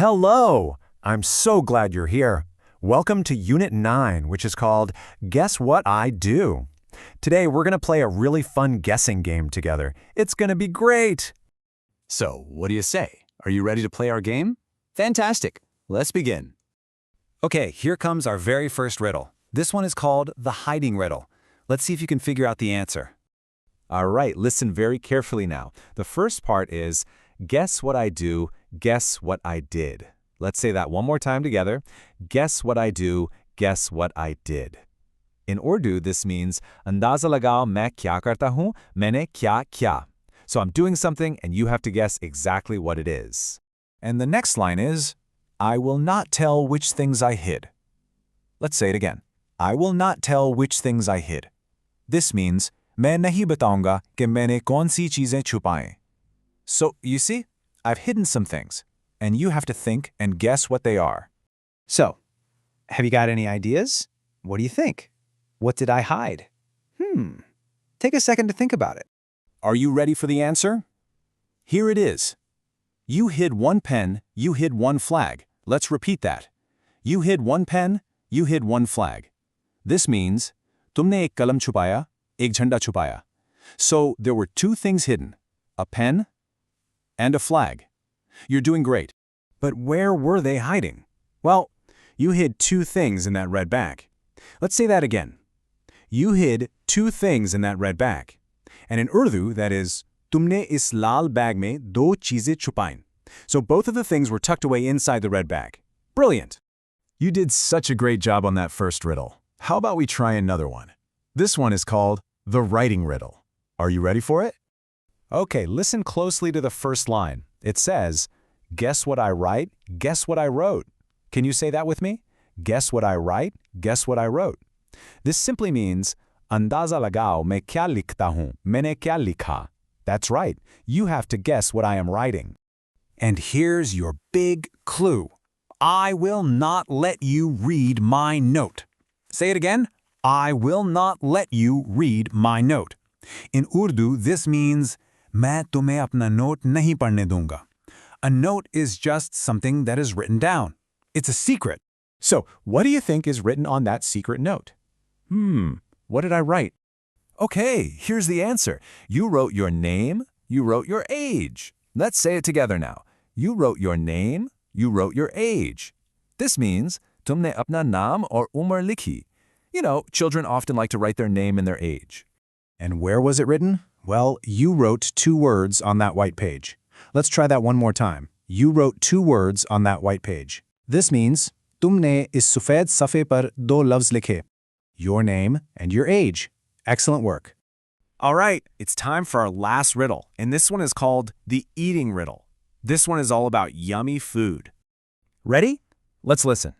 Hello! I'm so glad you're here. Welcome to Unit 9, which is called Guess What I Do. Today, we're going to play a really fun guessing game together. It's going to be great! So, what do you say? Are you ready to play our game? Fantastic! Let's begin. Okay, here comes our very first riddle. This one is called the hiding riddle. Let's see if you can figure out the answer. All right, listen very carefully now. The first part is, guess what I do, guess what I did. Let's say that one more time together. Guess what I do, guess what I did. In Urdu, this means, अंदाज़ा लगाओ मैं क्या करता हूँ, मैंने क्या किया. So I'm doing something and you have to guess exactly what it is. And the next line is, I will not tell which things I hid. Let's say it again. I will not tell which things I hid. This means, मैं नहीं बताऊंगा कि मैंने कौन सी चीजें छुपाएं. So, you see, I've hidden some things, and you have to think and guess what they are. So, have you got any ideas? What do you think? What did I hide? Take a second to think about it. Are you ready for the answer? Here it is. You hid one pen, you hid one flag. Let's repeat that. You hid one pen, you hid one flag. This means, तुमने एक कलम छुपाया, एक झंडा छुपाया. So there were two things hidden, a pen and a flag. You're doing great. But where were they hiding? Well, you hid two things in that red bag. Let's say that again. You hid two things in that red bag. And in Urdu, that is, तुमने इस लाल bag में दो चीजें छुपाईं. So both of the things were tucked away inside the red bag. Brilliant! You did such a great job on that first riddle. How about we try another one? This one is called the writing riddle. Are you ready for it? Okay, listen closely to the first line. It says, guess what I write, guess what I wrote. Can you say that with me? Guess what I write, guess what I wrote. This simply means, अंदाज़ा लगाओ मैं क्या लिखता हूँ, मैंने क्या लिखा. That's right, you have to guess what I am writing. And here's your big clue. I will not let you read my note. Say it again. I will not let you read my note. In Urdu, this means, मैं तुम्हें अपना note नहीं पढ़ने दूंगा. A note is just something that is written down. It's a secret. So, what do you think is written on that secret note? What did I write? Okay, here's the answer. You wrote your name, you wrote your age. Let's say it together now. You wrote your name, you wrote your age. This means, तुमने अपना नाम और उम्र लिखी. You know, children often like to write their name and their age. And where was it written? Well, you wrote two words on that white page. Let's try that one more time. You wrote two words on that white page. This means, तुमने इस सफेद सफ़े पर दो लफ्ज़ लिखे. Your name and your age. Excellent work. All right, it's time for our last riddle, and this one is called the eating riddle. This one is all about yummy food. Ready? Let's listen.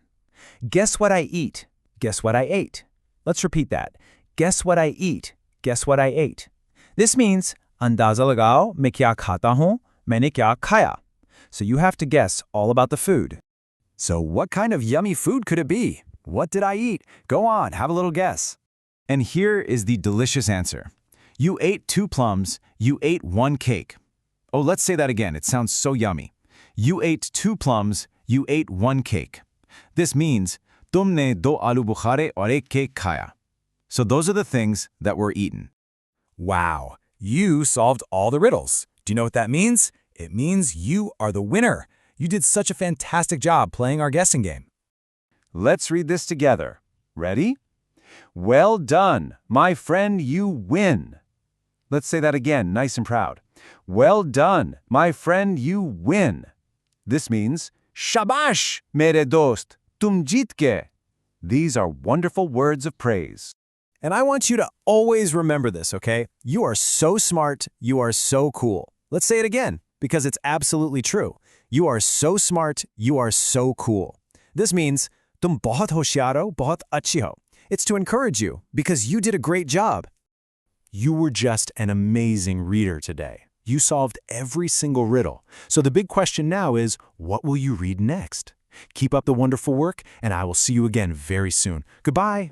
Guess what I eat. Guess what I ate. Let's repeat that. Guess what I eat. Guess what I ate. This means, अंदाज़ा लगाओ मैं क्या खाता हूँ, मैंने क्या खाया. So you have to guess all about the food. So what kind of yummy food could it be? What did I eat? Go on, have a little guess. And here is the delicious answer. You ate two plums, you ate one cake. Oh, let's say that again. It sounds so yummy. You ate two plums, you ate one cake. This means, तुमने दो आलू बुखारे और एक cake खाया. So those are the things that were eaten. Wow, you solved all the riddles. Do you know what that means? It means you are the winner. You did such a fantastic job playing our guessing game. Let's read this together. Ready? Well done, my friend, you win. Let's say that again, nice and proud. Well done, my friend, you win. This means, Shabash, mere dost, tum jeet ge. These are wonderful words of praise. And I want you to always remember this, okay? You are so smart, you are so cool. Let's say it again, because it's absolutely true. You are so smart, you are so cool. This means, tum bahut hoshiar ho, bahut achhi ho. It's to encourage you, because you did a great job. You were just an amazing reader today. You solved every single riddle. So the big question now is, what will you read next? Keep up the wonderful work, and I will see you again very soon. Goodbye.